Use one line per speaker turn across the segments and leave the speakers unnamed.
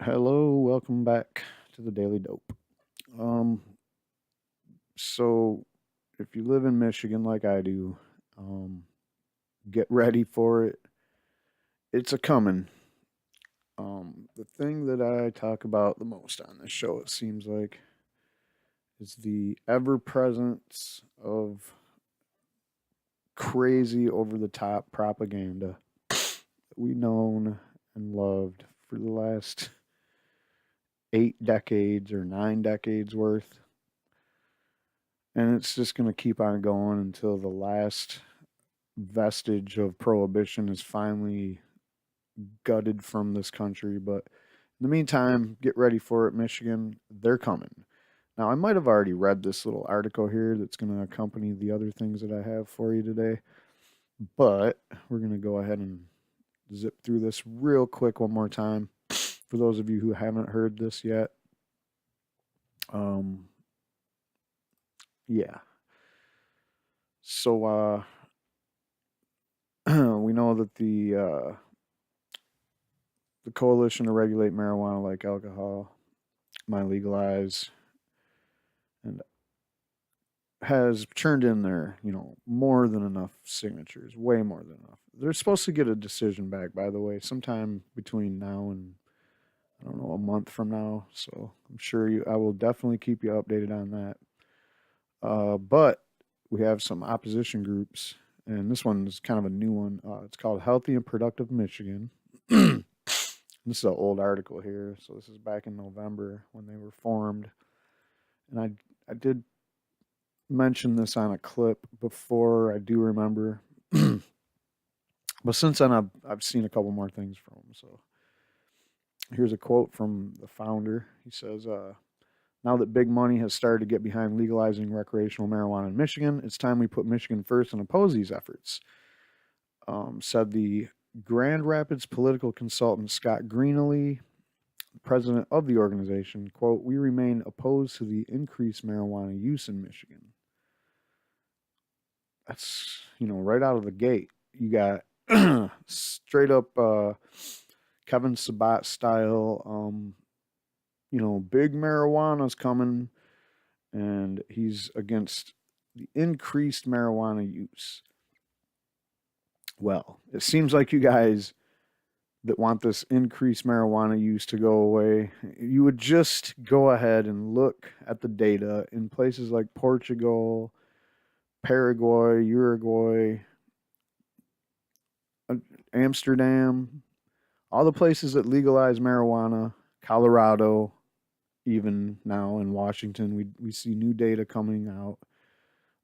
Hello, welcome back to the Daily Dope. Um, so if you live in Michigan like I do, um, get ready for it. It's a coming. The thing that I talk about the most on this show, it seems like, is the ever presence of crazy over the top propaganda that we've known and loved for the last 8 decades or 9 decades worth. And it's just going to keep on going until the last vestige of prohibition is finally gutted from this country. But in the meantime, get ready for it, Michigan. They're coming. Now, I might have already read this little article here that's going to accompany the other things that I have for you today, but we're going to go ahead and zip through this real quick one more time for those of you who haven't heard this yet. Um, yeah. So, we know that the coalition to regulate marijuana like alcohol, my legalize, and has churned in there, more than enough signatures, way more than enough. They're supposed to get a decision back, by the way, sometime between now and I don't know, a month from now. So I'm sure I will definitely keep you updated on that. But we have some opposition groups, and this one is kind of a new one. It's called Healthy and Productive Michigan. This is an old article here, so this is back in November when they were formed, and I did mention this on a clip before. I do remember, but since then I've seen a couple more things from them. So here's a quote from the founder. He says, "Now that big money has started to get behind legalizing recreational marijuana in Michigan, it's time we put Michigan first and oppose these efforts," said the Grand Rapids political consultant Scott Greenlee, president of the organization. Quote, "We remain opposed to the increased marijuana use in Michigan." That's, right out of the gate. You got straight up Kevin Sabat style, big marijuana's coming, and he's against the increased marijuana use. Well, it seems like you guys that want this increased marijuana use to go away, you would just go ahead and look at the data in places like Portugal, Paraguay, Uruguay, uh, Amsterdam, all the places that legalize marijuana, Colorado, even now in Washington, we see new data coming out,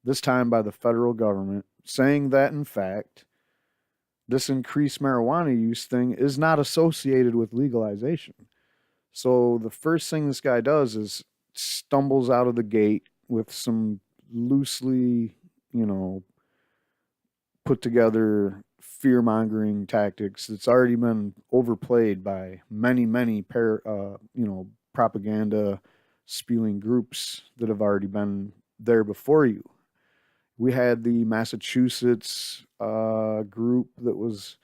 this time by the federal government, saying that in fact, this increased marijuana use thing is not associated with legalization. So the first thing this guy does is stumbles out of the gate with some loosely, you know, put together fear mongering tactics that's already been overplayed by many propaganda spewing groups that have already been there before you. We had the Massachusetts group that was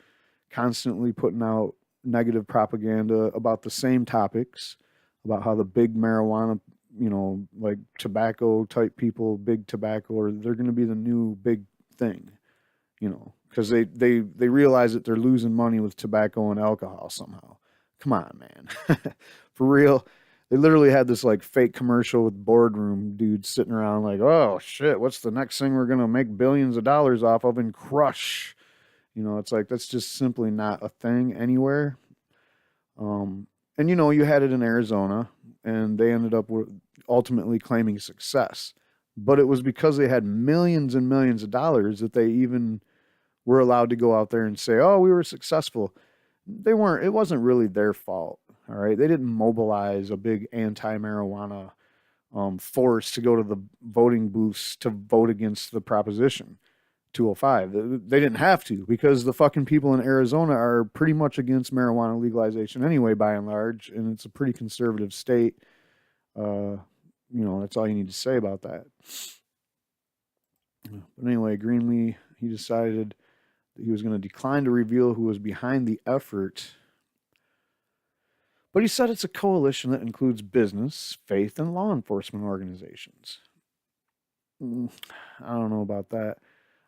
constantly putting out negative propaganda about the same topics, about how the big marijuana, like tobacco type people, big tobacco, or they're going to be the new big thing, because they realize that they're losing money with tobacco and alcohol somehow. Come on, man, for real. They literally had this like fake commercial with boardroom dudes sitting around like, oh shit, what's the next thing we're gonna make billions of dollars off of and crush? It's like that's just simply not a thing anywhere. And you had it in Arizona, and they ended up ultimately claiming success, but it was because they had millions and millions of dollars that they even were allowed to go out there and say, "Oh, we were successful." They weren't. It wasn't really their fault. All right, they didn't mobilize a big anti-marijuana force to go to the voting booths to vote against the proposition 205. They didn't have to because the fucking people in Arizona are pretty much against marijuana legalization anyway, by and large, and it's a pretty conservative state. That's all you need to say about that. But anyway, Greenlee, he decided that he was going to decline to reveal who was behind the effort. But he said it's a coalition that includes business, faith, and law enforcement organizations. Mm, I don't know about that.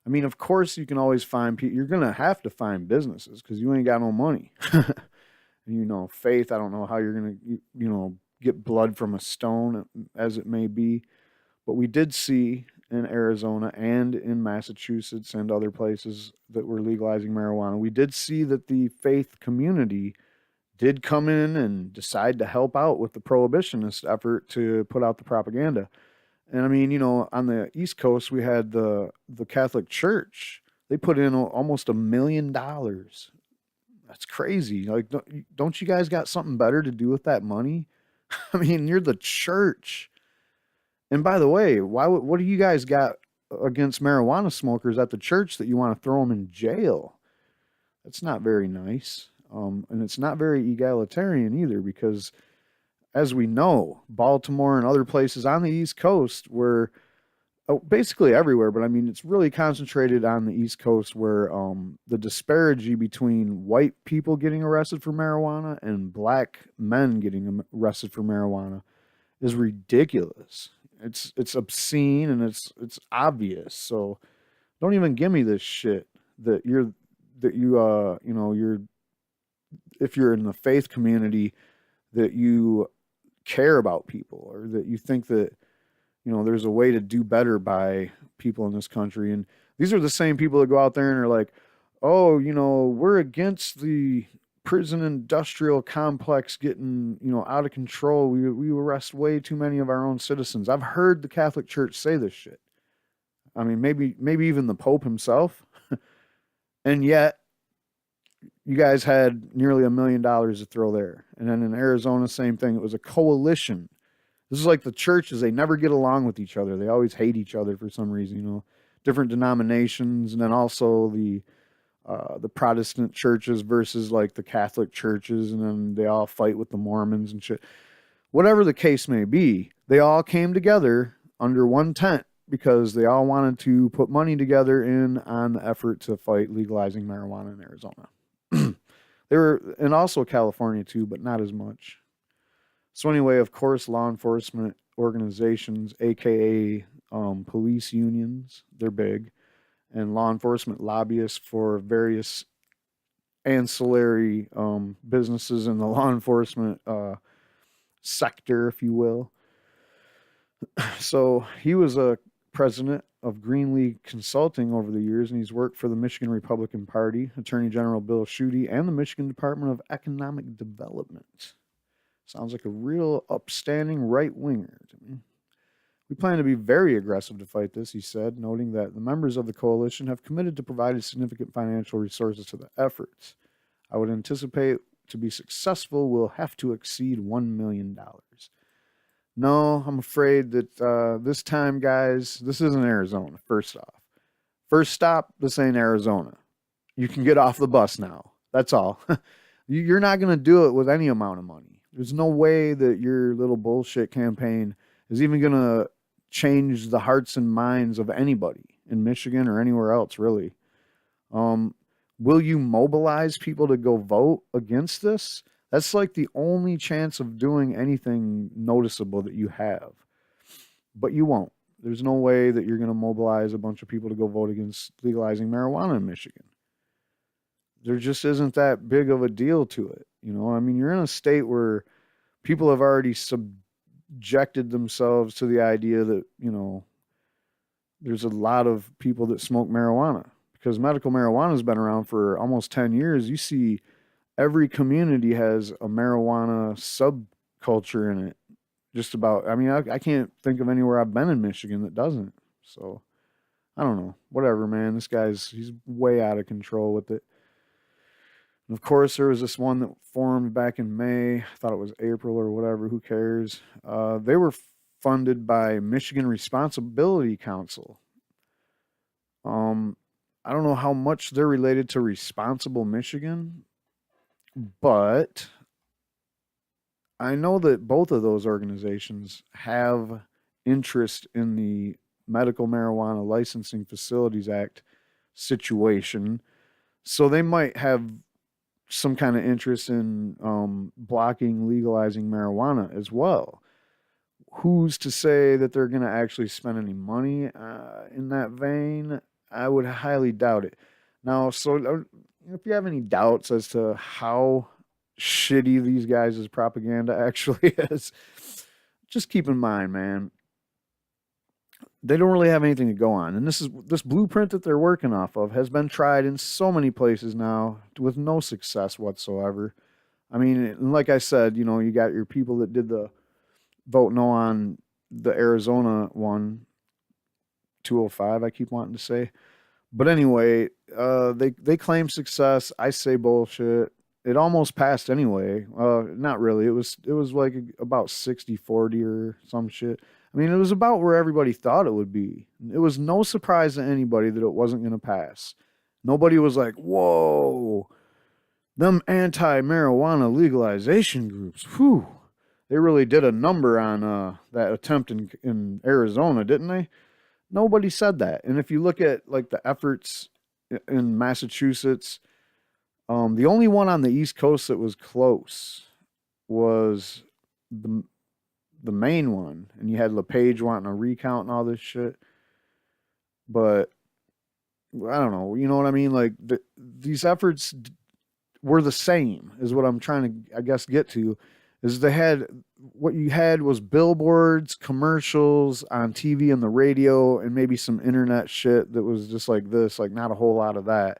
I mean, of course, you can always find people. You're going to have to find businesses because you ain't got no money. Faith, I don't know how you're going to, get blood from a stone, as it may be. But we did see in Arizona and in Massachusetts and other places that were legalizing marijuana, we did see that the faith community did come in and decide to help out with the prohibitionist effort to put out the propaganda. And I mean, on the East Coast, we had the Catholic Church. They put in almost $1 million. That's crazy. Like, don't you guys got something better to do with that money? I mean, you're the church. And by the way, what do you guys got against marijuana smokers at the church that you want to throw them in jail? That's not very nice. And it's not very egalitarian either, because as we know, Baltimore and other places on the East Coast where basically everywhere, but I mean, it's really concentrated on the East Coast where the disparity between white people getting arrested for marijuana and black men getting arrested for marijuana is ridiculous. It's obscene and it's obvious. So don't even give me this shit that you're if you're in the faith community that you care about people or that you think that there's a way to do better by people in this country. And these are the same people that go out there and are like, oh, we're against the prison industrial complex getting, out of control. We arrest way too many of our own citizens. I've heard the Catholic Church say this shit. I mean, maybe even the Pope himself. And yet, you guys had nearly $1 million to throw there. And then in Arizona, same thing. It was a coalition. This is like the churches. They never get along with each other. They always hate each other for some reason, different denominations. And then also the Protestant churches versus like the Catholic churches. And then they all fight with the Mormons and shit. Whatever the case may be, they all came together under one tent because they all wanted to put money together on the effort to fight legalizing marijuana in Arizona. They were, and also California too, but not as much. So anyway, of course, law enforcement organizations, aka police unions, they're big, and law enforcement lobbyists for various ancillary businesses in the law enforcement sector, if you will. So he was a president of Greenlee Consulting over the years, and he's worked for the Michigan Republican Party, Attorney General Bill Schuette, and the Michigan Department of Economic Development. Sounds like a real upstanding right winger to me. We plan to be very aggressive to fight this, he said, noting that the members of the coalition have committed to providing significant financial resources to the efforts. I would anticipate to be successful, we'll have to exceed $1 million. No, I'm afraid that this time, guys, this isn't Arizona, first off. First stop, this ain't Arizona. You can get off the bus now. That's all. You're not going to do it with any amount of money. There's no way that your little bullshit campaign is even going to change the hearts and minds of anybody in Michigan or anywhere else, really. Will you mobilize people to go vote against this? That's like the only chance of doing anything noticeable that you have. But you won't. There's no way that you're going to mobilize a bunch of people to go vote against legalizing marijuana in Michigan. There just isn't that big of a deal to it. I mean, you're in a state where people have already subjected themselves to the idea that, there's a lot of people that smoke marijuana because medical marijuana has been around for almost 10 years. You see every community has a marijuana subculture in it. Just about, I mean, I can't think of anywhere I've been in Michigan that doesn't. So, I don't know. Whatever, man. He's way out of control with it. And of course, there was this one that formed back in May. I thought it was April or whatever. Who cares? They were funded by Michigan Responsibility Council. I don't know how much they're related to Responsible Michigan, but I know that both of those organizations have interest in the Medical Marijuana Licensing Facilities Act situation. So they might have some kind of interest in blocking legalizing marijuana as well. Who's to say that they're going to actually spend any money in that vein? I would highly doubt it. Now, so if you have any doubts as to how shitty these guys' propaganda actually is, just keep in mind, man, they don't really have anything to go on. And this blueprint that they're working off of has been tried in so many places now with no success whatsoever. I mean, like I said, you got your people that did the vote no on the Arizona one, 205, I keep wanting to say. But anyway, they claim success. I say bullshit. It almost passed anyway. Not really. It was like about 60-40 or some shit. I mean, it was about where everybody thought it would be. It was no surprise to anybody that it wasn't going to pass. Nobody was like, "Whoa, them anti-marijuana legalization groups. Whew, they really did a number on that attempt in Arizona, didn't they?" Nobody said that. And if you look at like the efforts in Massachusetts, the only one on the East Coast that was close was the the main one, and you had LePage wanting a recount and all this shit. But I don't know. You know what I mean? Like these efforts were the same, is what I'm trying to, I guess, get to. Is they had what you had was billboards, commercials on TV and the radio, and maybe some internet shit that was just like this, like not a whole lot of that.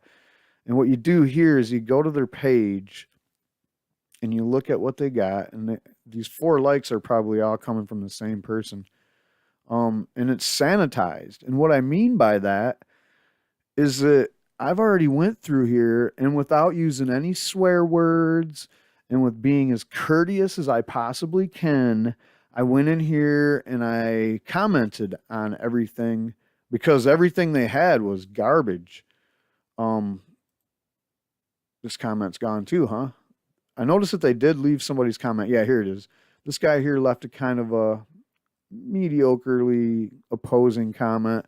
And what you do here is you go to their page and you look at what they got, and these 4 likes are probably all coming from the same person. And it's sanitized. And what I mean by that is that I've already went through here and without using any swear words and with being as courteous as I possibly can, I went in here and I commented on everything because everything they had was garbage. Um, this comment's gone too, huh? I noticed that they did leave somebody's comment. Yeah, here it is. This guy here left a kind of a mediocrely opposing comment.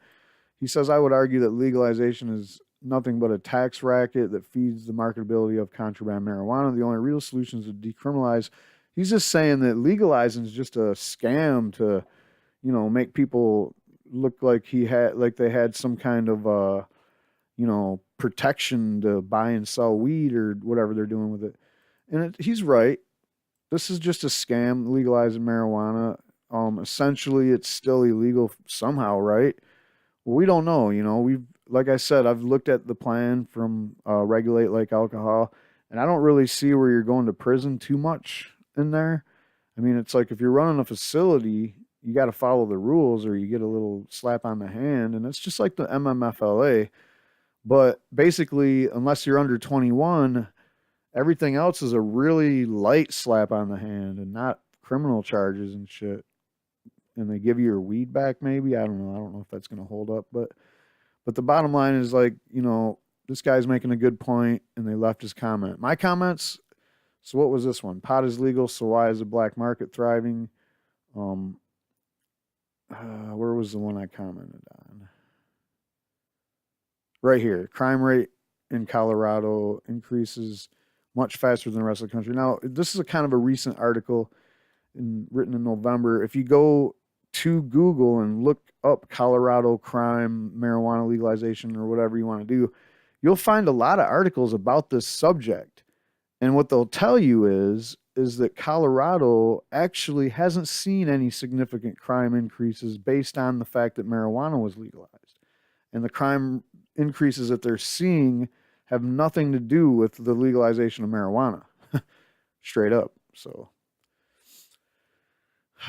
He says, I would argue that legalization is nothing but a tax racket that feeds the marketability of contraband marijuana. The only real solution is to decriminalize. He's just saying that legalizing is just a scam to, make people look like they had some kind of protection to buy and sell weed or whatever they're doing with it. And he's right. This is just a scam legalizing marijuana. Essentially, it's still illegal somehow, right? Well, we don't know. We've like I said, I've looked at the plan from Regulate Like Alcohol, and I don't really see where you're going to prison too much in there. I mean, it's like if you're running a facility, you got to follow the rules, or you get a little slap on the hand, and it's just like the MMFLA. But basically, unless you're under 21, everything else is a really light slap on the hand and not criminal charges and shit. And they give you your weed back, maybe. I don't know. I don't know if that's going to hold up, but the bottom line is like, this guy's making a good point, and they left his comment. My comments. So what was this one? Pot is legal, so why is the black market thriving? Um, where was the one I commented on? Right here. Crime rate in Colorado increases much faster than the rest of the country. Now, this is a kind of a recent article written in November. If you go to Google and look up Colorado crime, marijuana legalization, or whatever you want to do, you'll find a lot of articles about this subject. And what they'll tell you is that Colorado actually hasn't seen any significant crime increases based on the fact that marijuana was legalized. And the crime increases that they're seeing have nothing to do with the legalization of marijuana. Straight up. So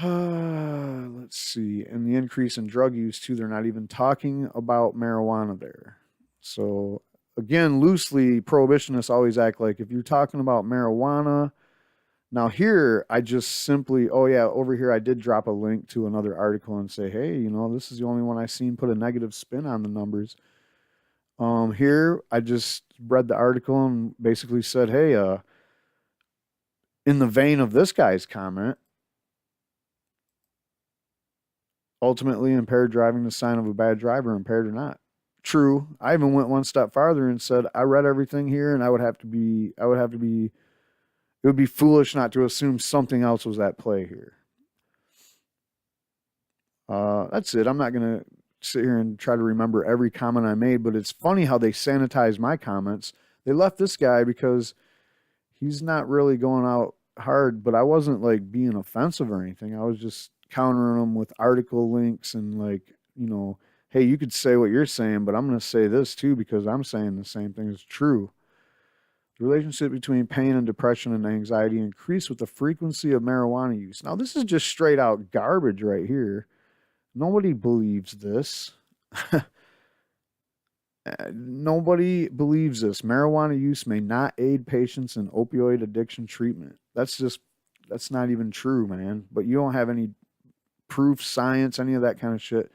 let's see. And the increase in drug use too, they're not even talking about marijuana there. So again, loosely, prohibitionists always act like if you're talking about marijuana. Now here, I just simply, oh yeah, over here I did drop a link to another article and say, hey, this is the only one I've seen put a negative spin on the numbers. Here I just read the article and basically said, hey, in the vein of this guy's comment, ultimately impaired driving the sign of a bad driver, impaired or not. true. I even went one step farther and said I read everything here, and it would be foolish not to assume something else was at play here. That's it. I'm not gonna sit here and try to remember every comment I made, but it's funny how they sanitized my comments. They left this guy because he's not really going out hard, but I wasn't like being offensive or anything. I was just countering him with article links and like, hey, you could say what you're saying, but I'm going to say this too because I'm saying the same thing is true. The relationship between pain and depression and anxiety increase with the frequency of marijuana use. Now, this is just straight out garbage right here. Nobody believes this. Nobody believes this. Marijuana use may not aid patients in opioid addiction treatment. That's not even true, man. But you don't have any proof, science, any of that kind of shit.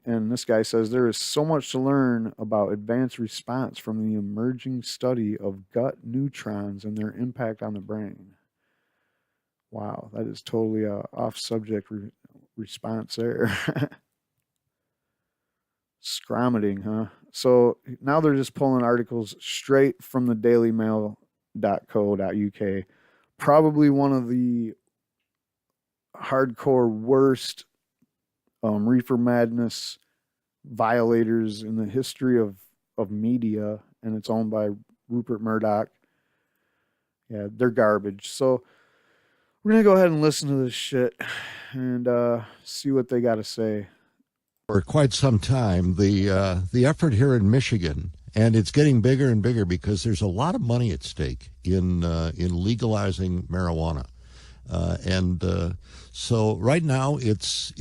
And this guy says there is so much to learn about advanced response from the emerging study of gut neutrons and their impact on the brain. Wow, that is totally a off-subject response there. Scromiting, huh? So now they're just pulling articles straight from the dailymail.co.uk. Probably one of the hardcore worst reefer madness violators in the history of media, and it's owned by Rupert Murdoch. Yeah, they're garbage. So we're going to go ahead and listen to this shit and see what they got to say.
For quite some time, the effort here in Michigan, and it's getting bigger and bigger because there's a lot of money at stake in legalizing marijuana, so right now it's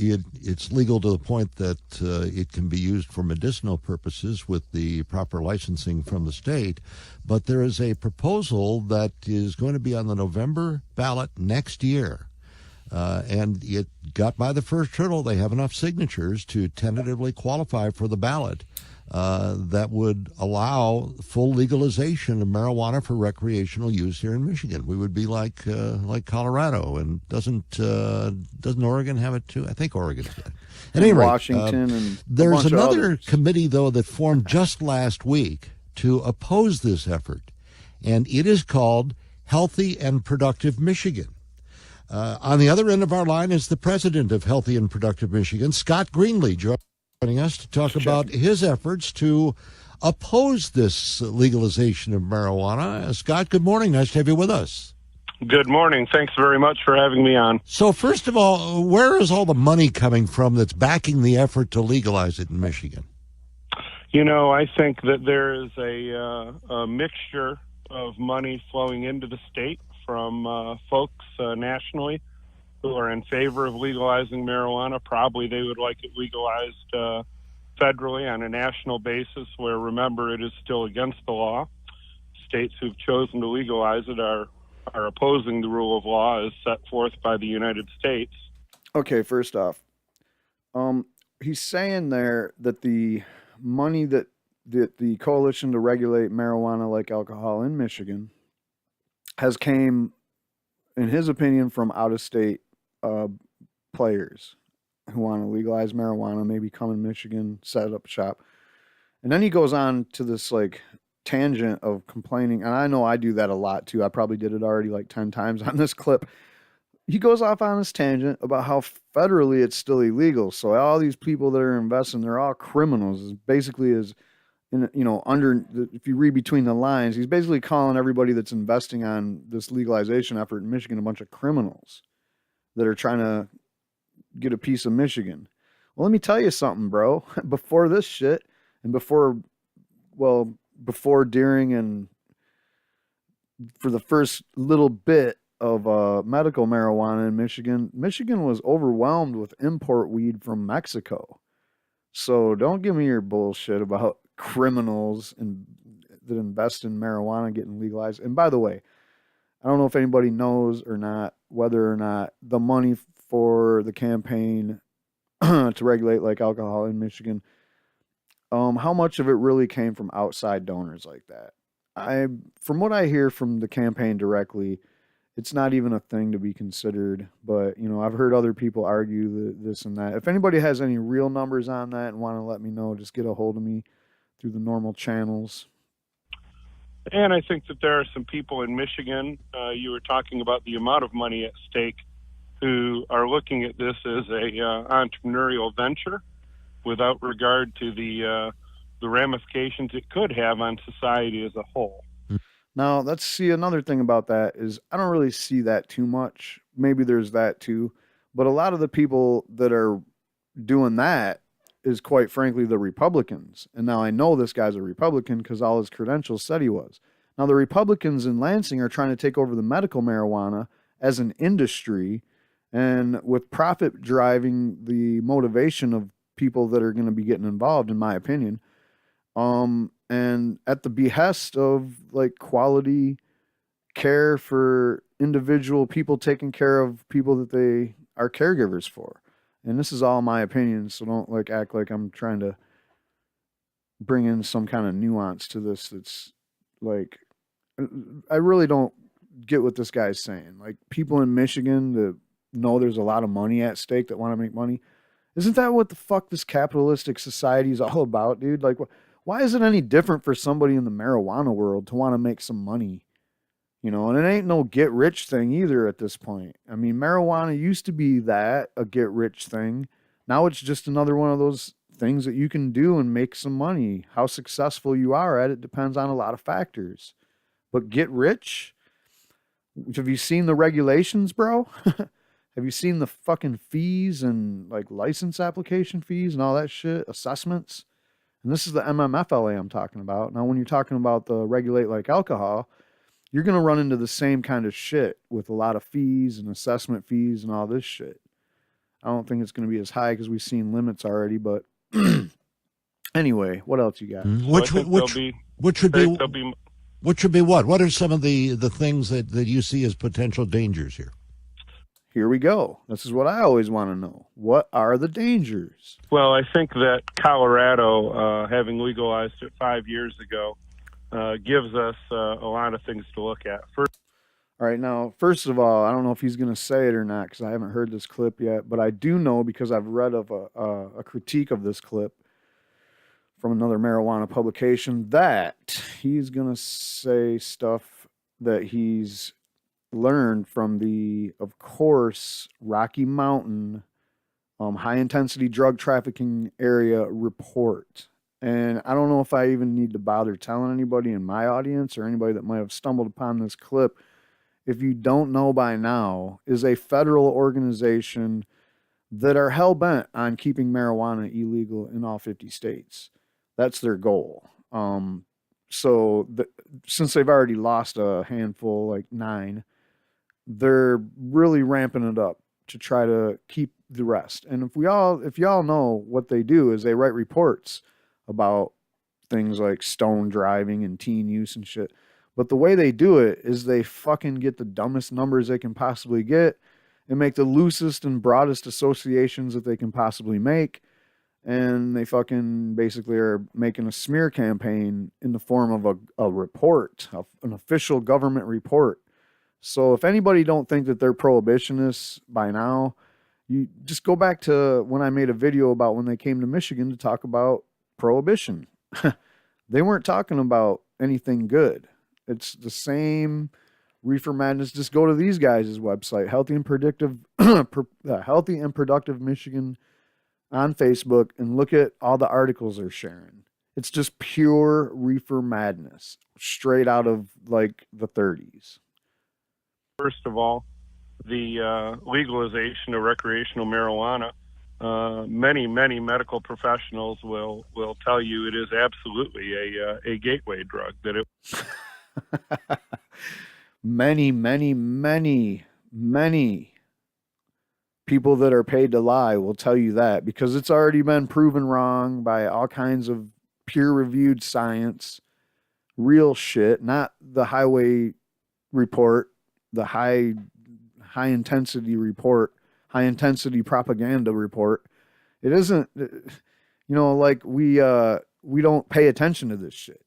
legal to the point that it can be used for medicinal purposes with the proper licensing from the state. But there is a proposal that is going to be on the November ballot next year. And it got by the first hurdle. They have enough signatures to tentatively qualify for the ballot that would allow full legalization of marijuana for recreational use here in Michigan. We would be like Colorado, and doesn't Oregon have it too? I think Oregon does. At any rate,
Washington and
there's another committee though that formed just last week to oppose this effort, and it is called Healthy and Productive Michigan. On the other end of our line is the president of Healthy and Productive Michigan, Scott Greenlee, joining us to talk about his efforts to oppose this legalization of marijuana. Scott, good morning. Nice to have you with us.
Good morning. Thanks very much for having me on.
So first of all, where is all the money coming from that's backing the effort to legalize it in Michigan?
I think that there is a mixture of money flowing into the state from folks nationally who are in favor of legalizing marijuana. Probably they would like it legalized federally on a national basis, where, remember, it is still against the law. States who've chosen to legalize it are opposing the rule of law as set forth by the United States.
Okay, first off, he's saying there that the money that the coalition to regulate marijuana like alcohol in Michigan has came, in his opinion, from out-of-state players who want to legalize marijuana, maybe come in Michigan, set up shop. And then he goes on to this like tangent of complaining, and I know I do that a lot too. I probably did it already like 10 times on this clip. He goes off on this tangent about how federally it's still illegal. So all these people that are investing, they're all criminals. Basically, if you read between the lines, he's basically calling everybody that's investing on this legalization effort in Michigan a bunch of criminals that are trying to get a piece of Michigan. Well, let me tell you something, bro. Before this shit, and before, during, and for the first little bit of medical marijuana in Michigan was overwhelmed with import weed from Mexico. So don't give me your bullshit about criminals that invest in marijuana getting legalized. And by the way, I don't know if anybody knows or not whether or not the money for the campaign to regulate like alcohol in Michigan, how much of it really came from outside donors like that. From what I hear from the campaign directly, It's not even a thing to be considered. But, you know, I've heard other people argue this and that. If anybody has any real numbers on that and want to let me know, just get a hold of me through the normal channels.
And I think that there are some people in Michigan, you were talking about the amount of money at stake, who are looking at this as a entrepreneurial venture without regard to the ramifications it could have on society as a whole.
Now, let's see another thing about that is I don't really see that too much. Maybe there's that too. But a lot of the people that are doing that is quite frankly the Republicans. And now I know this guy's a Republican because all his credentials said he was. Now, the Republicans in Lansing are trying to take over the medical marijuana as an industry and with profit driving the motivation of people that are going to be getting involved, in my opinion. And at the behest of like quality care for individual people taking care of people that they are caregivers for. And this is all my opinion, so don't like act like I'm trying to bring in some kind of nuance to this that's like I really don't get what this guy's saying. Like people in Michigan that know there's a lot of money at stake that want to make money. Isn't that what the fuck this capitalistic society is all about, dude? Like why is it any different for somebody in the marijuana world to want to make some money? You know, and it ain't no get rich thing either at this point. I mean, marijuana used to be that, a get rich thing. Now it's just another one of those things that you can do and make some money. How successful you are at it depends on a lot of factors. But get rich? Have you seen the regulations, bro? Have you seen the fucking fees and like license application fees and all that shit, assessments? And this is the MMFLA I'm talking about. Now, when you're talking about the regulate like alcohol, you're going to run into the same kind of shit with a lot of fees and assessment fees and all this shit. I don't think it's going to be as high because we've seen limits already, but anyway, what else you got?
Which should be what? What are some of the things that you see as potential dangers here?
Here we go. This is what I always want to know. What are the dangers?
Well, I think that Colorado, having legalized it 5 years ago, gives us a lot of things to look at.
All right, now, first of all, I don't know if he's going to say it or not because I haven't heard this clip yet, but I do know because I've read of a critique of this clip from another marijuana publication that he's going to say stuff that he's learned from the, of course, Rocky Mountain high-intensity drug trafficking area report. And I don't know if I even need to bother telling anybody in my audience or anybody that might have stumbled upon this clip. If you don't know by now, is a federal organization that are hell-bent on keeping marijuana illegal in all 50 states. That's their goal. Since they've already lost a handful, like 9, they're really ramping it up to try to keep the rest. And if y'all know what they do is they write reports about things like stone driving and teen use and shit. But the way they do it is they fucking get the dumbest numbers they can possibly get and make the loosest and broadest associations that they can possibly make. And they fucking basically are making a smear campaign in the form of a report, an official government report. So if anybody don't think that they're prohibitionists by now, you just go back to when I made a video about when they came to Michigan to talk about prohibition. They weren't talking about anything good. It's the same Reefer Madness. Just go to these guys' website, Healthy and Productive Michigan on Facebook, and look at all the articles they're sharing. It's just pure Reefer Madness, straight out of like the 30s.
First of all, the legalization of recreational marijuana. Many medical professionals will tell you it is absolutely a gateway drug. That it.
many people that are paid to lie will tell you that because it's already been proven wrong by all kinds of peer-reviewed science, real shit, not the highway report, the high intensity report, high intensity propaganda report. It isn't, like we don't pay attention to this shit.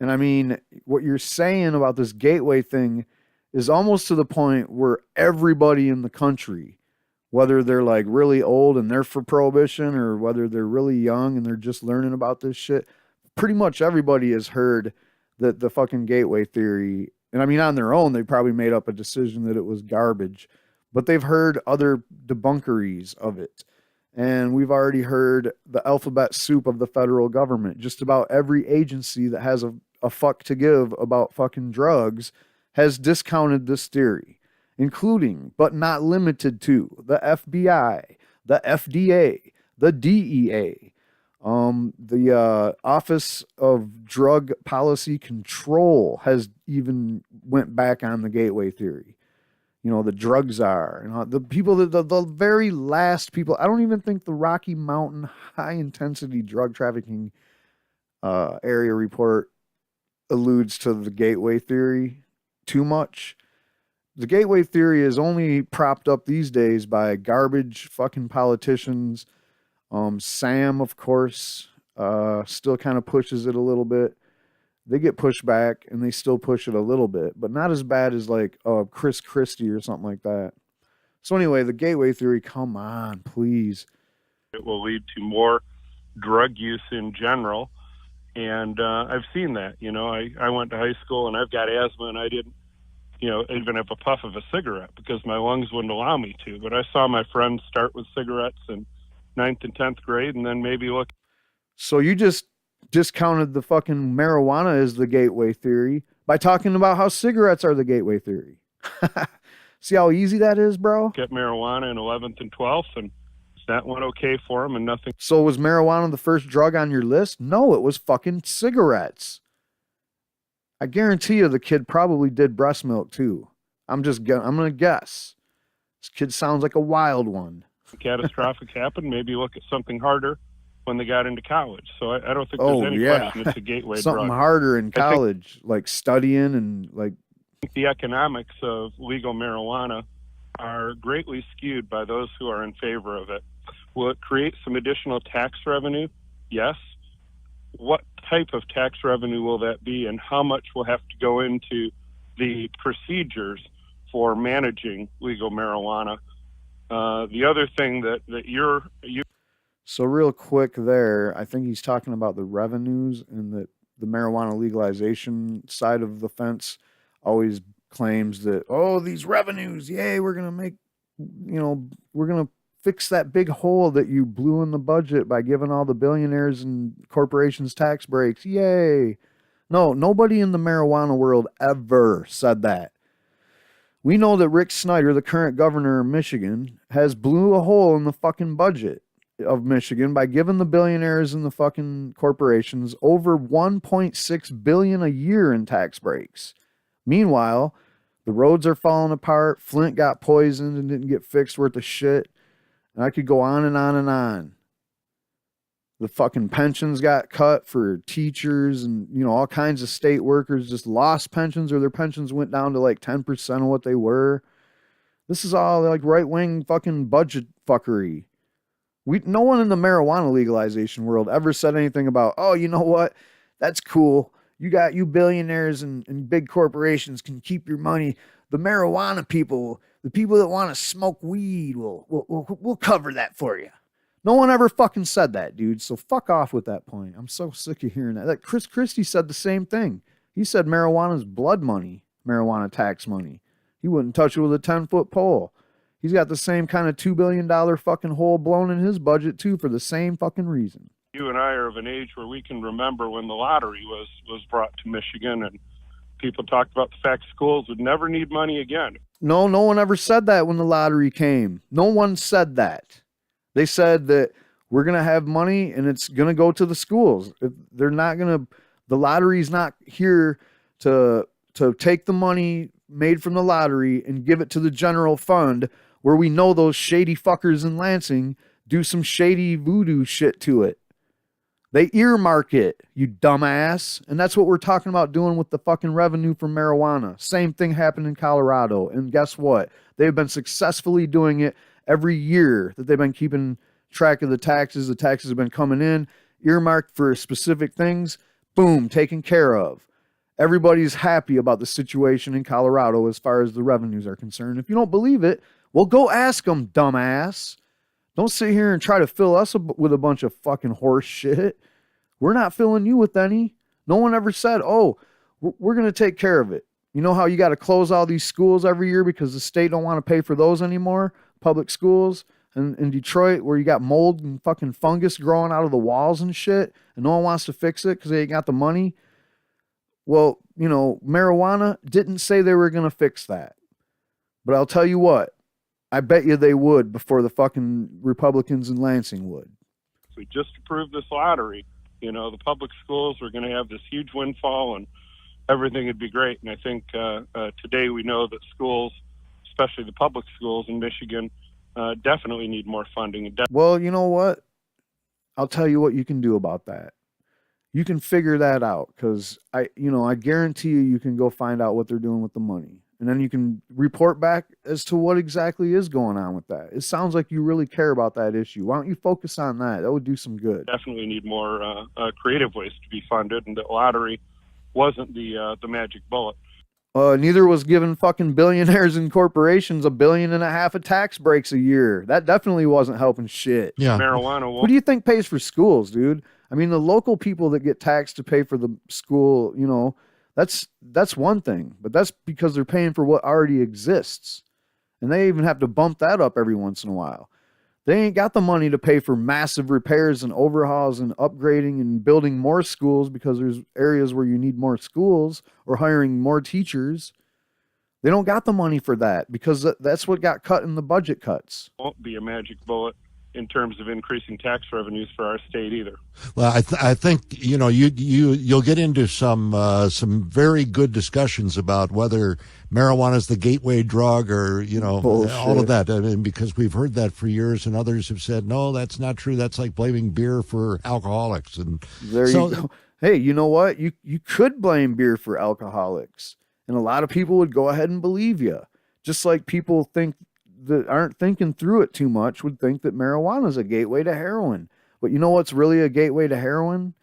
And I mean, what you're saying about this gateway thing is almost to the point where everybody in the country, whether they're like really old and they're for prohibition or whether they're really young and they're just learning about this shit, pretty much everybody has heard that the fucking gateway theory, and I mean, on their own, they probably made up a decision that it was garbage, but they've heard other debunkeries of it. And we've already heard the alphabet soup of the federal government. Just about every agency that has a fuck to give about fucking drugs has discounted this theory, including, but not limited to, the FBI, the FDA, the DEA, the Office of Drug Policy Control has even went back on the gateway theory. You know, the drug czar and the people that the very last people. I don't even think the Rocky Mountain high intensity drug trafficking area report alludes to the gateway theory too much. The gateway theory is only propped up these days by garbage fucking politicians. Sam, of course, still kind of pushes it a little bit. They get pushed back and they still push it a little bit, but not as bad as like Chris Christie or something like that. So anyway, the gateway theory, come on, please.
It will lead to more drug use in general. And I've seen that. You know, I went to high school and I've got asthma and I didn't, you know, even have a puff of a cigarette because my lungs wouldn't allow me to. But I saw my friends start with cigarettes in 9th and 10th grade and then maybe look.
So you just discounted the fucking marijuana as the gateway theory by talking about how cigarettes are the gateway theory. See how easy that is, bro?
Get marijuana in 11th and 12th, and that went okay for them and nothing.
So was marijuana the first drug on your list? No, it was fucking cigarettes. I guarantee you the kid probably did breast milk too. I'm going to guess. This kid sounds like a wild one.
Catastrophic happened, maybe look at something harder when they got into college. So I don't think there's any question it's a gateway
something
drug.
Harder in college, like studying and like.
I think the economics of legal marijuana are greatly skewed by those who are in favor of it. Will it create some additional tax revenue? Yes. What type of tax revenue will that be, and how much will have to go into the procedures for managing legal marijuana? The other thing that you.
So real quick there, I think he's talking about the revenues and that the marijuana legalization side of the fence always claims that, oh, these revenues, yay, we're going to make, you know, we're going to fix that big hole that you blew in the budget by giving all the billionaires and corporations tax breaks. Yay. No, nobody in the marijuana world ever said that. We know that Rick Snyder, the current governor of Michigan, has blew a hole in the fucking budget of Michigan by giving the billionaires and the fucking corporations over $1.6 billion a year in tax breaks. Meanwhile, the roads are falling apart. Flint got poisoned and didn't get fixed worth of shit. And I could go on and on and on. The fucking pensions got cut for teachers and, you know, all kinds of state workers just lost pensions or their pensions went down to like 10% of what they were. This is all like right-wing fucking budget fuckery. No one in the marijuana legalization world ever said anything about, oh, you know what? That's cool. You billionaires and big corporations can keep your money. The marijuana people, the people that want to smoke weed, we'll cover that for you. No one ever fucking said that, dude. So fuck off with that point. I'm so sick of hearing that. Like Chris Christie said the same thing. He said marijuana's blood money, marijuana tax money. He wouldn't touch it with a 10-foot pole. He's got the same kind of $2 billion fucking hole blown in his budget too for the same fucking reason.
You and I are of an age where we can remember when the lottery was brought to Michigan and people talked about the fact schools would never need money again.
No one ever said that when the lottery came. No one said that. They said that we're going to have money and it's going to go to the schools. They're not going to, the lottery's not here to take the money made from the lottery and give it to the general fund where we know those shady fuckers in Lansing do some shady voodoo shit to it. They earmark it, you dumbass. And that's what we're talking about doing with the fucking revenue from marijuana. Same thing happened in Colorado. And guess what? They've been successfully doing it every year that they've been keeping track of the taxes. The taxes have been coming in, earmarked for specific things. Boom, taken care of. Everybody's happy about the situation in Colorado as far as the revenues are concerned. If you don't believe it, well, go ask them, dumbass. Don't sit here and try to fill us with a bunch of fucking horse shit. We're not filling you with any. No one ever said, oh, we're going to take care of it. You know how you got to close all these schools every year because the state don't want to pay for those anymore? Public schools in Detroit, where you got mold and fucking fungus growing out of the walls and shit, and no one wants to fix it because they ain't got the money. Well, you know, marijuana didn't say they were going to fix that. But I'll tell you what, I bet you they would before the fucking Republicans in Lansing would.
If we just approved this lottery, you know, the public schools were going to have this huge windfall and everything would be great. And I think today we know that schools, especially the public schools in Michigan, definitely need more funding.
Well, you know what? I'll tell you what you can do about that. You can figure that out because I guarantee you can go find out what they're doing with the money. And then you can report back as to what exactly is going on with that. It sounds like you really care about that issue. Why don't you focus on that? That would do some good.
Definitely need more creative ways to be funded, and the lottery wasn't the magic bullet.
Neither was giving fucking billionaires and corporations $1.5 billion of tax breaks a year. That definitely wasn't helping shit.
Yeah.
Marijuana.
Who do you think pays for schools, dude? I mean, the local people that get taxed to pay for the school, you know, that's one thing, but that's because they're paying for what already exists. And they even have to bump that up every once in a while. They ain't got the money to pay for massive repairs and overhauls and upgrading and building more schools because there's areas where you need more schools or hiring more teachers. They don't got the money for that because that's what got cut in the budget cuts.
Won't be a magic bullet in terms of increasing tax revenues for our state either.
Well, I think you'll get into some very good discussions about whether marijuana is the gateway drug or
Bullshit.
all of that. I mean, because we've heard that for years, and others have said no, that's not true. That's like blaming beer for alcoholics. And
there you go. Hey, you know what? You could blame beer for alcoholics, and a lot of people would go ahead and believe you. Just like people think that aren't thinking through it too much would think that marijuana is a gateway to heroin. But you know what's really a gateway to heroin?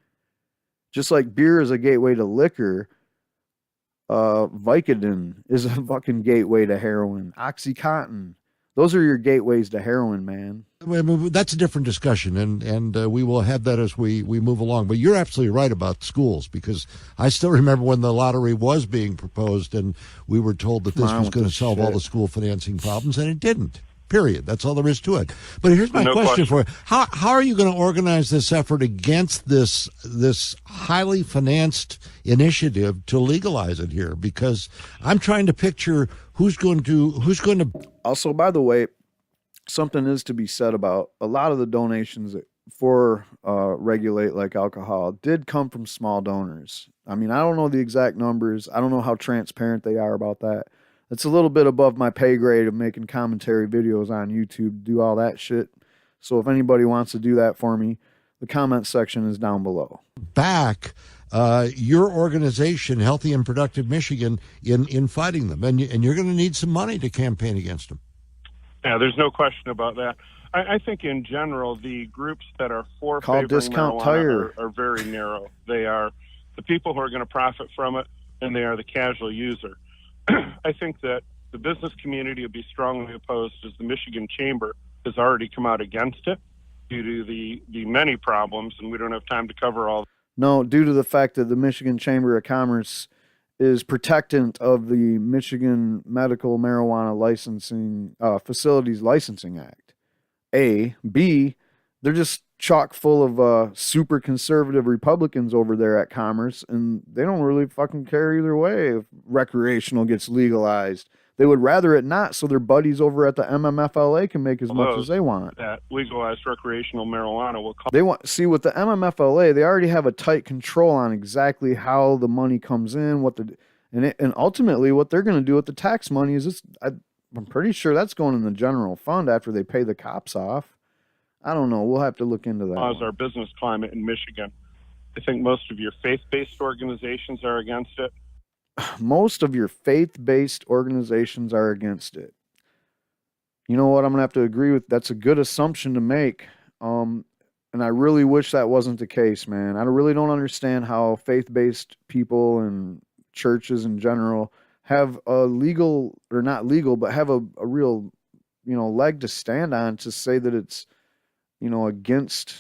Just like beer is a gateway to liquor, Vicodin is a fucking gateway to heroin. OxyContin. Those are your gateways to heroin, man.
That's a different discussion, and we will have that as we move along. But you're absolutely right about schools, because I still remember when the lottery was being proposed, and we were told that this was going to solve all the school financing problems, and it didn't. Period. That's all there is to it. But here's my question for you. How are you going to organize this effort against this highly financed initiative to legalize it here? Because I'm trying to picture who's going to.
Also, by the way, something is to be said about a lot of the donations for Regulate Like Alcohol did come from small donors. I mean, I don't know the exact numbers. I don't know how transparent they are about that. It's a little bit above my pay grade of making commentary videos on YouTube, do all that shit. So if anybody wants to do that for me, the comment section is down below.
Back your organization, Healthy and Productive Michigan, in fighting them. And you're going to need some money to campaign against them.
Yeah, there's no question about that. I think in general, the groups that are for favoring
Discount
marijuana
Tire
are very narrow. They are the people who are going to profit from it, and they are the casual user. I think that the business community would be strongly opposed, as the Michigan Chamber has already come out against it due to the many problems, and we don't have time to cover all.
No, due to the fact that the Michigan Chamber of Commerce is protectant of the Michigan Medical Marijuana Licensing Facilities Licensing Act. A. B. They're just chock full of super conservative Republicans over there at Commerce, and they don't really fucking care either way if recreational gets legalized. They would rather it not, so their buddies over at the MMFLA can make as much as they want.
That legalized recreational marijuana will cost.
They want with the MMFLA, they already have a tight control on exactly how the money comes in, and ultimately what they're going to do with the tax money is I'm pretty sure that's going in the general fund after they pay the cops off. I don't know. We'll have to look into that.
Our business climate in Michigan. I think most of your faith-based organizations are against it.
Most of your faith-based organizations are against it. You know what? I'm going to have to agree with. That's a good assumption to make. And I really wish that wasn't the case, man. I really don't understand how faith-based people and churches in general have a legal or not legal, but have a real, leg to stand on to say that it's, against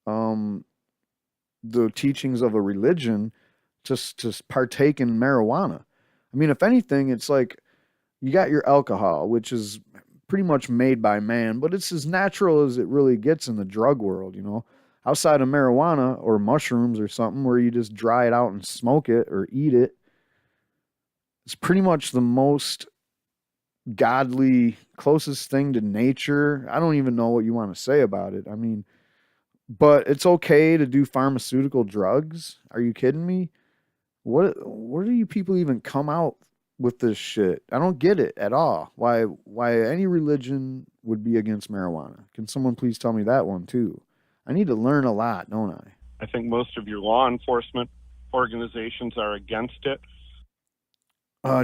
um, the teachings of a religion to partake in marijuana. I mean, if anything, it's like you got your alcohol, which is pretty much made by man, but it's as natural as it really gets in the drug world. Outside of marijuana or mushrooms or something where you just dry it out and smoke it or eat it, it's pretty much the most godly, closest thing to nature. I don't even know what you want to say about it. I mean, but it's okay to do pharmaceutical drugs. Are you kidding me? Where do you people even come out with this shit? I don't get it at all. Why any religion would be against marijuana? Can someone please tell me that one too? I need to learn a lot, don't I?
I think most of your law enforcement organizations are against it.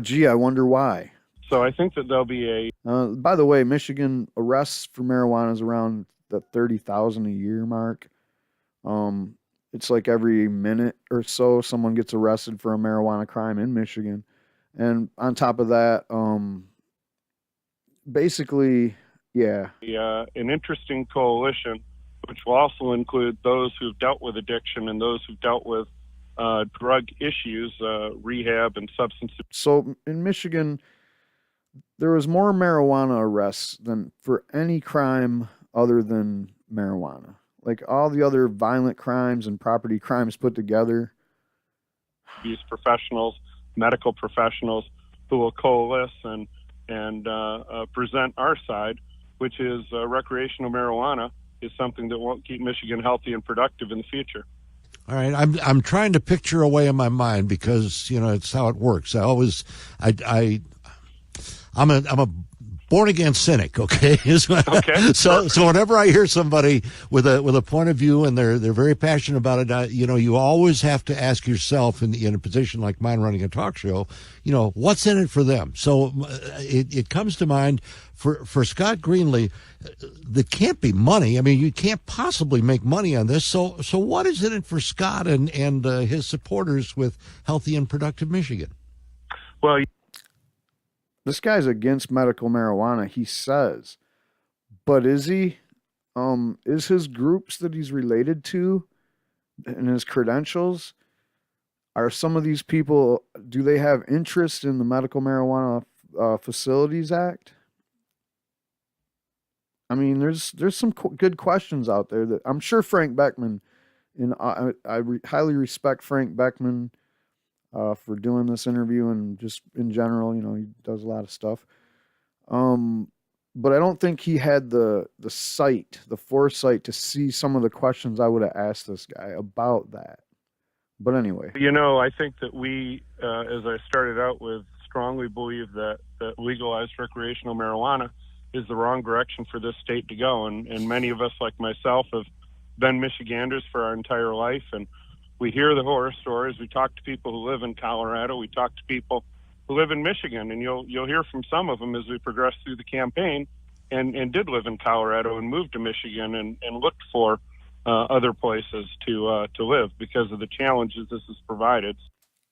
Gee, I wonder why.
So I think that there'll be
By the way, Michigan arrests for marijuana is around the 30,000 a year mark. It's like every minute or so someone gets arrested for a marijuana crime in Michigan. And on top of that, basically, yeah.
an interesting coalition, which will also include those who've dealt with addiction and those who've dealt with drug issues, rehab and substance abuse.
So in Michigan, there was more marijuana arrests than for any crime other than marijuana. Like all the other violent crimes and property crimes put together.
Abuse professionals, medical professionals who will coalesce and present our side, which is recreational marijuana is something that won't keep Michigan healthy and productive in the future.
All right, I'm trying to picture a way in my mind because it's how it works. I'm a born again cynic. Okay.
Okay.
So whenever I hear somebody with a point of view and they're very passionate about it, you always have to ask yourself in a position like mine running a talk show, what's in it for them? So it comes to mind for Scott Greenlee, there can't be money. I mean, you can't possibly make money on this. So what is in it for Scott and his supporters with Healthy and Productive Michigan?
Well,
this guy's against medical marijuana, he says. But is he? Is his groups that he's related to and his credentials, are some of these people, do they have interest in the Medical Marijuana Facilities Act? I mean, there's some good questions out there that I'm sure Frank Beckman, and highly respect Frank Beckman for doing this interview and just in general, he does a lot of stuff. But I don't think he had the foresight to see some of the questions I would have asked this guy about that. But anyway,
I think that we, as I started out with, strongly believe that legalized recreational marijuana is the wrong direction for this state to go. And many of us, like myself, have been Michiganders for our entire life. And we hear the horror stories. We talk to people who live in Colorado. We talk to people who live in Michigan. And you'll hear from some of them as we progress through the campaign and did live in Colorado and moved to Michigan and looked for other places to live because of the challenges this has provided.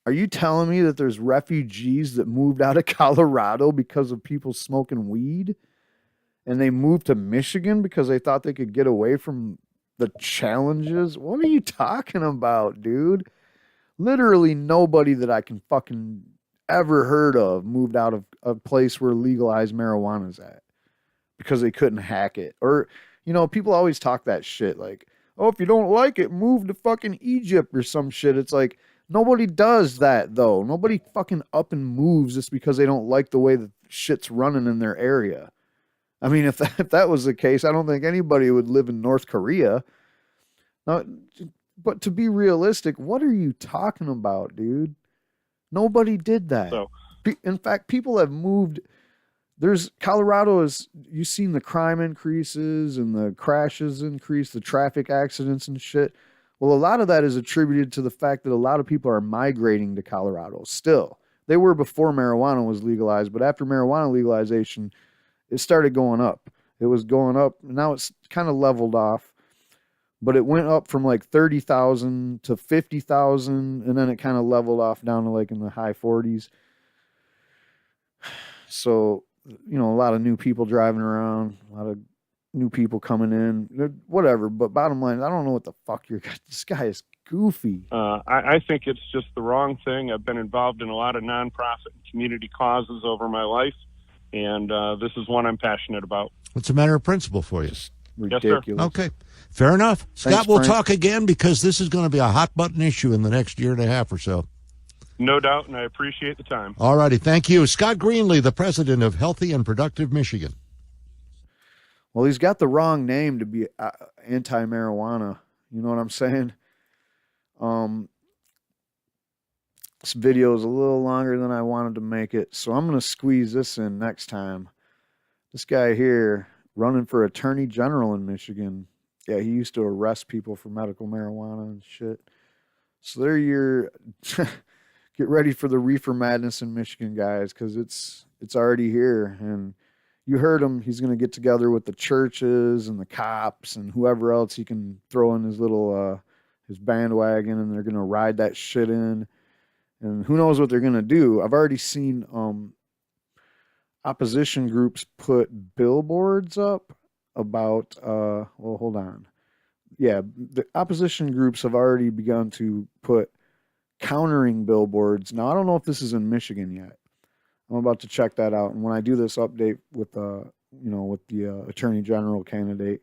Are you telling me that there's refugees that moved out of Colorado because of people smoking weed? And they moved to Michigan because they thought they could get away from the challenges? What are you talking about, dude? Literally nobody that I can fucking ever heard of moved out of a place where legalized marijuana is at because they couldn't hack it. Or, people always talk that shit like, oh, if you don't like it, move to fucking Egypt or some shit. It's like, nobody does that, though. Nobody fucking up and moves just because they don't like the way that shit's running in their area. I mean, if that was the case, I don't think anybody would live in North Korea. Now, but to be realistic, what are you talking about, dude? Nobody did that.
So,
in fact, people have moved. You've seen the crime increases and the crashes increase, the traffic accidents and shit. Well, a lot of that is attributed to the fact that a lot of people are migrating to Colorado still. They were before marijuana was legalized, but after marijuana legalization, it started going up. It was going up. Now it's kind of leveled off. but it went up from like 30,000 to 50,000, and then it kind of leveled off down to like in the high 40s. So, a lot of new people driving around, a lot of new people coming in, whatever. But bottom line, I don't know what the fuck you're. This guy is goofy.
I think it's just the wrong thing. I've been involved in a lot of nonprofit and community causes over my life, and this is one I'm passionate about.
It's a matter of principle for you.
Just ridiculous.
Yes, sir.
Okay. Fair enough. Scott,
Thanks,
we'll
Frank.
talk again because this is going to be a hot button issue in the next year and a half or so.
No doubt, and I appreciate the time.
All righty. Thank you. Scott Greenlee, the president of Healthy and Productive Michigan.
Well, he's got the wrong name to be anti-marijuana. You know what I'm saying? This video is a little longer than I wanted to make it, so I'm going to squeeze this in next time. This guy here, running for attorney general in Michigan. Yeah, he used to arrest people for medical marijuana and shit. So there you're... Get ready for the reefer madness in Michigan, guys, because it's already here. And you heard him. He's going to get together with the churches and the cops and whoever else he can throw in his little his bandwagon, and they're going to ride that shit in. And who knows what they're going to do. I've already seen opposition groups put billboards up about, well, hold on. Yeah, the opposition groups have already begun to put countering billboards. Now, I don't know if this is in Michigan yet. I'm about to check that out. And when I do this update with the attorney general candidate,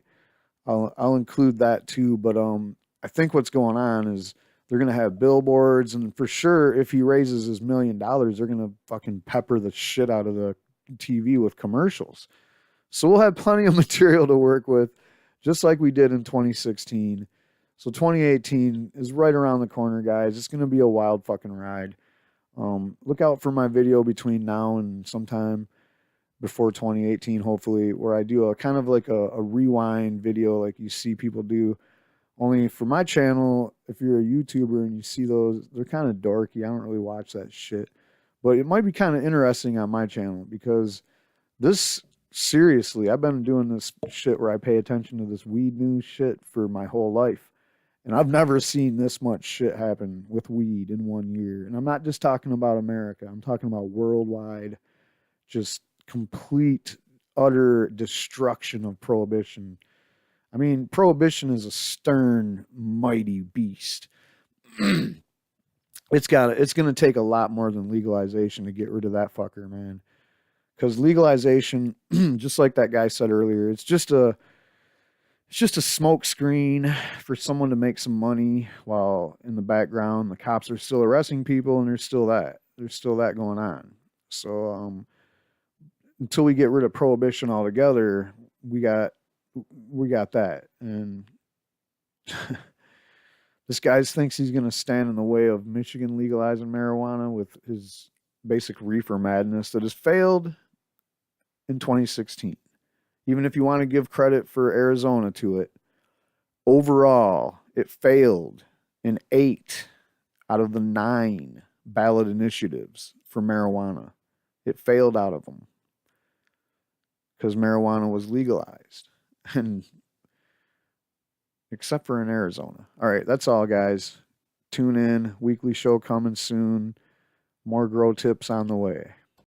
I'll include that too. But I think what's going on is they're going to have billboards, and for sure, if he raises his $1 million, they're going to fucking pepper the shit out of the TV with commercials. So we'll have plenty of material to work with, just like we did in 2016. So 2018 is right around the corner, guys. It's going to be a wild fucking ride. Look out for my video between now and sometime before 2018, hopefully, where I do a kind of like a rewind video like you see people do. Only for my channel, if you're a YouTuber and you see those, they're kind of dorky. I don't really watch that shit. But it might be kind of interesting on my channel because this, seriously, I've been doing this shit where I pay attention to this weed news shit for my whole life. And I've never seen this much shit happen with weed in 1 year. And I'm not just talking about America. I'm talking about worldwide, just complete, utter destruction of prohibition. I mean, prohibition is a stern, mighty beast. It's going to take a lot more than legalization to get rid of that fucker, man. Because legalization, just like that guy said earlier, it's just a smoke screen for someone to make some money while in the background the cops are still arresting people, and there's still that going on. So until we get rid of prohibition altogether, we got that. And this guy thinks he's going to stand in the way of Michigan legalizing marijuana with his basic reefer madness that has failed in 2016. Even if you want to give credit for Arizona to it, overall, it failed in 8 out of the 9 ballot initiatives for marijuana. It failed out of them because marijuana was legalized, and except for in Arizona. All right, that's all, guys. Tune in. Weekly show coming soon. More grow tips on the way.